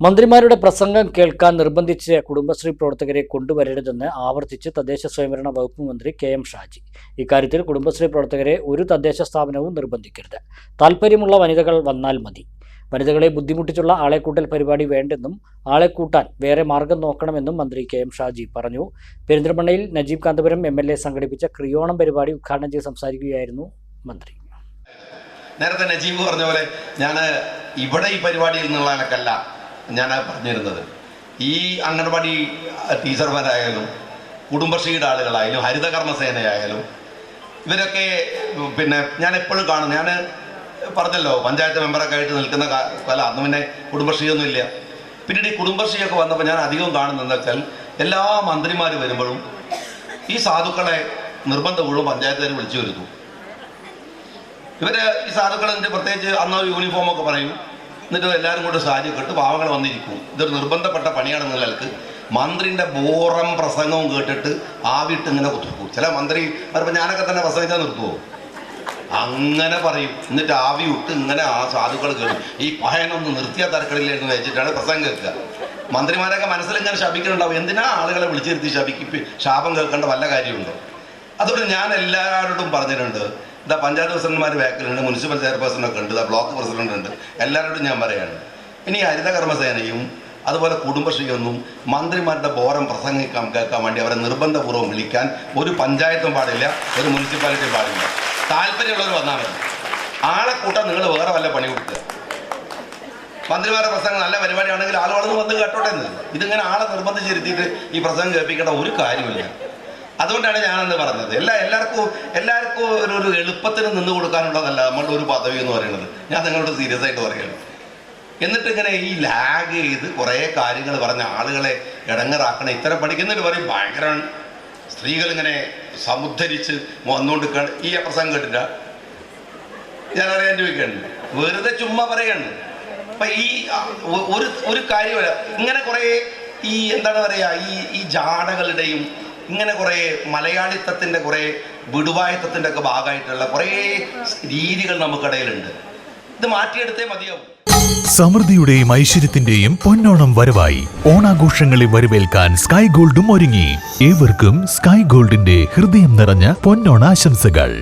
മന്ത്രിമാരുടെ പ്രസംഗം കേൾക്കാൻ നിർബന്ധിച്ച് കുടുംബശ്രീ പ്രവർത്തകരെ കൊണ്ടുവരരുതെന്ന് ആവർത്തിച്ച് തദ്ദേശ സ്വയംഭരണ വകുപ്പ് മന്ത്രി കെ.എം. ഷാജി. ഇക്കാര്യത്തിൽ കുടുംബശ്രീ പ്രവർത്തകരെ ഒരു തദ്ദേശ സ്ഥാപനവും നിർബന്ധിക്കരുത്. താൽപ്പര്യമുള്ള വനിതകൾ വന്നാൽ മതി. വനിതകളെ ബുദ്ധിമുട്ടിച്ചുള്ള ആളെക്കൂട്ടൽ പരിപാടി വേണ്ടെന്നും ആളെ കൂട്ടാൻ വേറെ മാർഗം നോക്കണമെന്നും മന്ത്രി കെ.എം. ഷാജി പറഞ്ഞു. പെരിന്തൽമണ്ണയിൽ നജീബ് കാന്തപുരം എം.എൽ.എ സംഘടിപ്പിച്ച ക്രിയോണം പരിപാടി ഉദ്ഘാടനം ചെയ്ത് സംസാരിക്കുകയായിരുന്നു മന്ത്രി. നേരത്തെ നജീബ് പറഞ്ഞ പോലെ ഞാൻ ഇവിടെ ഈ പരിപാടിയിൽ നിന്നുള്ളതിനൊക്കെയല്ല ഞാൻ പറഞ്ഞിരുന്നത്. ഈ അംഗൻവാടി ടീച്ചർമാരായാലും കുടുംബശ്രീയുടെ ആളുകളായാലും ഹരിതകർമ്മസേനയായാലും ഇവരൊക്കെ ഞാൻ എപ്പോഴും കാണും. ഞാൻ പറഞ്ഞല്ലോ, പഞ്ചായത്ത് മെമ്പറൊക്കെ ആയിട്ട് നിൽക്കുന്ന അന്ന് പിന്നെ കുടുംബശ്രീയൊന്നും ഇല്ല. പിന്നീട് ഈ കുടുംബശ്രീയൊക്കെ വന്നപ്പോൾ ഞാൻ അധികം കാണുന്നതെന്ന് വെച്ചാൽ എല്ലാ മന്ത്രിമാർ വരുമ്പോഴും ഈ സാധുക്കളെ നിർബന്ധപൂർവ്വം പഞ്ചായത്തുകാർ വിളിച്ചു വരുന്നു. ഈ സാധുക്കളെന്നിട്ട് പ്രത്യേകിച്ച് അന്ന് യൂണിഫോമൊക്കെ പറയും, എന്നിട്ട് എല്ലാവരും കൂടെ സാരിയൊക്കെ ഇട്ട് പാവങ്ങൾ വന്നിരിക്കും. ഇതൊരു നിർബന്ധപ്പെട്ട പണിയാണെന്ന നിലക്ക് മന്ത്രിൻ്റെ ബോറം പ്രസംഗവും കേട്ടിട്ട് ആവിട്ട് ഇങ്ങനെ കുത്തിക്കും. ചില മന്ത്രി പറയുമ്പോൾ ഞാനൊക്കെ തന്നെ പ്രസംഗിച്ചാൽ നിർത്തുമോ? അങ്ങനെ പറയും. എന്നിട്ട് ആവി വിട്ട് ഇങ്ങനെ ആ സാധുക്കൾ കേൾക്കും. ഈ പയനൊന്ന് നിർത്തിയാൽ തരക്കടില്ലായിരുന്നു വെച്ചിട്ടാണ് പ്രസംഗം കേൾക്കുക. മന്ത്രിമാരൊക്കെ മനസ്സിൽ ഇങ്ങനെ ശപിക്കുന്നുണ്ടാവും. എന്തിനാ ആളുകളെ വിളിച്ചിരുത്തി ശാപം കേൾക്കേണ്ട വല്ല കാര്യമുണ്ടോ? അതുകൊണ്ട് ഞാൻ എല്ലാവരോടും പറഞ്ഞിട്ടുണ്ട്. ഇതാ പഞ്ചായത്ത് പ്രസിഡന്റുമാർ ബാക്കിലുണ്ട്, മുനിസിപ്പൽ ചെയർപേഴ്സണൊക്കെ ഉണ്ട്, ഇതാ ബ്ലോക്ക് പ്രസിഡന്റ് ഉണ്ട്. എല്ലാവരോടും ഞാൻ പറയാണ്, ഇനി ഹരിതകർമ്മസേനയും അതുപോലെ കുടുംബശ്രീയൊന്നും മന്ത്രിമാരുടെ ബോറം പ്രസംഗിക്കാൻ കേൾക്കാൻ വേണ്ടി അവരെ നിർബന്ധപൂർവ്വം വിളിക്കാൻ ഒരു പഞ്ചായത്തും പാടില്ല, ഒരു മുനിസിപ്പാലിറ്റിയും പാടില്ല. താല്പര്യമുള്ളവർ വന്നാൽ മതി. ആളെ കൂട്ടാൻ നിങ്ങൾ വേറെ വല്ല പണി കൊടുക്കുക. മന്ത്രിമാരുടെ പ്രസംഗം നല്ല പരിപാടിയാണെങ്കിൽ ആളുകളൊന്നും വന്ന് കേട്ടോട്ടെ എന്ന്. ഇതിങ്ങനെ ആളെ നിർബന്ധിച്ചിരുത്തിയിട്ട് ഈ പ്രസംഗം കേൾപ്പിക്കേണ്ട ഒരു കാര്യമില്ല. അതുകൊണ്ടാണ് ഞാനെന്ന് പറഞ്ഞത്. എല്ലാവർക്കും ഒരു എളുപ്പത്തിന് നിന്ന് കൊടുക്കാനുള്ളതല്ല നമ്മളുടെ ഒരു പദവി എന്ന് പറയുന്നത്. ഞാൻ നിങ്ങളോട് സീരിയസ് ആയിട്ട് പറയുകയാണ്. എന്നിട്ട് ഇങ്ങനെ ഈ ലാഗ് ചെയ്ത് കുറേ കാര്യങ്ങൾ പറഞ്ഞ ആളുകളെ ഇടങ്ങറാക്കണം. ഇത്തരം പഠിക്കുന്നിട്ട് പറയും ഭയങ്കരമാണ്. സ്ത്രീകളിങ്ങനെ സമുദ്ധരിച്ച് വന്നുകൊണ്ട് ഈ പ്രസംഗം കേട്ടില്ല. ഞാൻ അറിയാൻ ചോദിക്കുകയാണ്, വെറുതെ ചുമ്മാ പറയുകയാണ്. അപ്പം ഈ ഒരു കാര്യമല്ല, ഇങ്ങനെ കുറേ ഈ എന്താണ് പറയുക, ഈ ജാടകളുടെയും ഇങ്ങനെ കുറേ മലയാളിത്തത്തിൻ്റെ കുറേ വിടുവായത്തത്തിൻ്റെ ഒക്കെ ഭാഗമായിട്ടുള്ള കുറേ രീതികൾ നമുക്കിടയിലുണ്ട്. ഇത് മാറ്റിയെടുത്തേ മതിയാവും. സമൃദ്ധിയുടെയും ഐശ്വര്യത്തിന്റെയും പൊന്നോണം വരവായി. ഓണാഘോഷങ്ങളെ വരവേൽക്കാൻ സ്കൈ ഗോൾഡും ഒരുങ്ങി. ഏവർക്കും സ്കൈ ഗോൾഡിന്റെ ഹൃദയം നിറഞ്ഞ പൊന്നോണാശംസകൾ.